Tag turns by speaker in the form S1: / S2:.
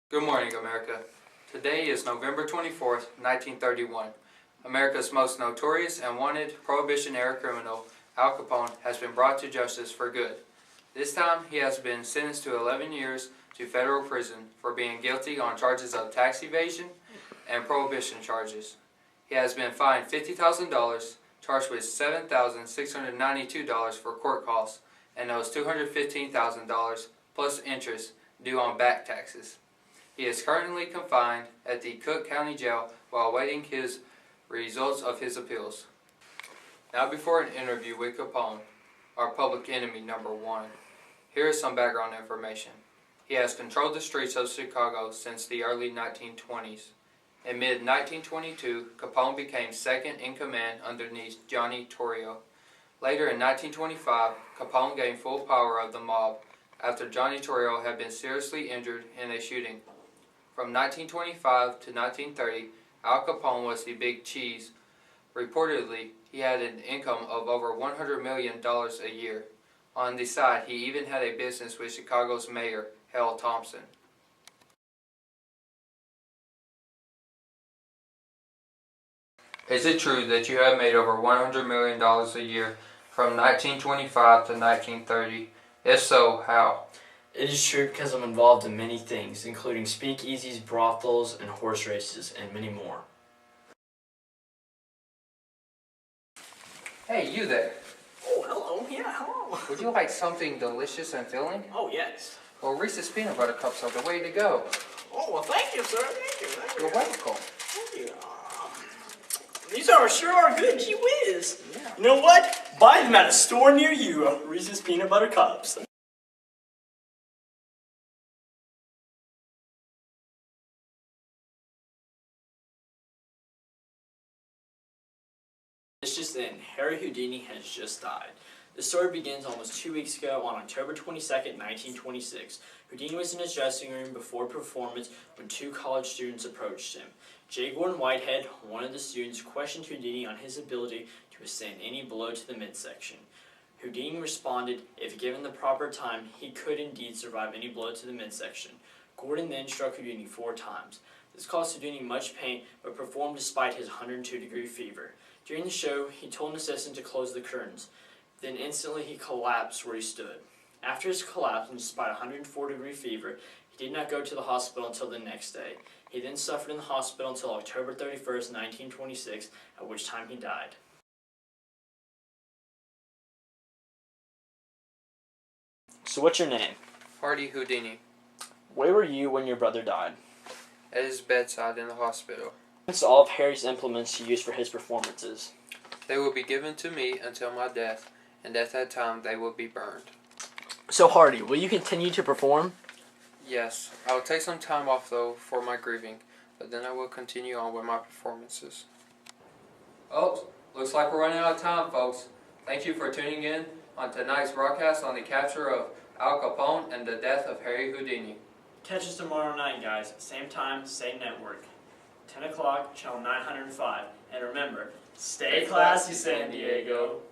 S1: Good morning, America. Today is November 24th, 1931. America's most notorious and wanted Prohibition-era criminal, Al Capone, has been brought to justice for good. This time, he has been sentenced to 11 years to federal prison for being guilty on charges of tax evasion and prohibition charges. He has been fined $50,000, charged with $7,692 for court costs, and owes $215,000 plus interest due on back taxes. He is currently confined at the Cook County Jail while awaiting his results of his appeals. Now, before an interview with Capone, our public enemy number one, here is some background information. He has controlled the streets of Chicago since the early 1920s. In mid-1922, Capone became second in command underneath Johnny Torrio. Later in 1925, Capone gained full power of the mob after Johnny Torrio had been seriously injured in a shooting. From 1925 to 1930, Al Capone was the big cheese. Reportedly, he had an income of over $100 million a year. On the side, he even had a business with Chicago's mayor, Hal Thompson. Is it true that you have made over $100 million a year from 1925 to 1930? If so, how?
S2: It is true because I'm involved in many things, including speakeasies, brothels, and horse races, and many more.
S1: Hey, you there.
S3: Oh, hello. Yeah, hello.
S1: Would you like something delicious and filling?
S3: Oh, yes.
S1: Well, Reese's peanut butter cups are the way to go.
S3: Oh, well, thank you, sir. Thank you.
S1: You're welcome.
S3: Thank you. These sure are good. Gee whiz.
S1: Yeah.
S3: You know what? Buy them at a store near you. Reese's Peanut Butter Cups. It's just then, Harry Houdini has just died. The story begins almost 2 weeks ago on October 22nd, 1926. Houdini was in his dressing room before a performance when two college students approached him. J. Gordon Whitehead, one of the students, questioned Houdini on his ability to withstand any blow to the midsection. Houdini responded, if given the proper time, he could indeed survive any blow to the midsection. Gordon then struck Houdini 4 times. This caused Houdini much pain, but performed despite his 102-degree fever. During the show, he told an assistant to close the curtains. Then instantly he collapsed where he stood. After his collapse, and despite a 104-degree fever, he did not go to the hospital until the next day. He then suffered in the hospital until October 31st, 1926, at which time he died. So what's your name?
S1: Hardy Houdini.
S3: Where were you when your brother died?
S1: At his bedside in the hospital.
S3: What's all of Harry's implements he used for his performances?
S1: They will be given to me until my death, and at that time they will be burned.
S3: So Hardy, will you continue to perform?
S1: Yes, I will take some time off though for my grieving, but then I will continue on with my performances. Oh, looks like we're running out of time, folks. Thank you for tuning in on tonight's broadcast on the capture of Al Capone and the death of Harry Houdini.
S3: Catch us tomorrow night, guys. Same time, same network. 10 o'clock, channel 905. And remember, stay classy, San Diego.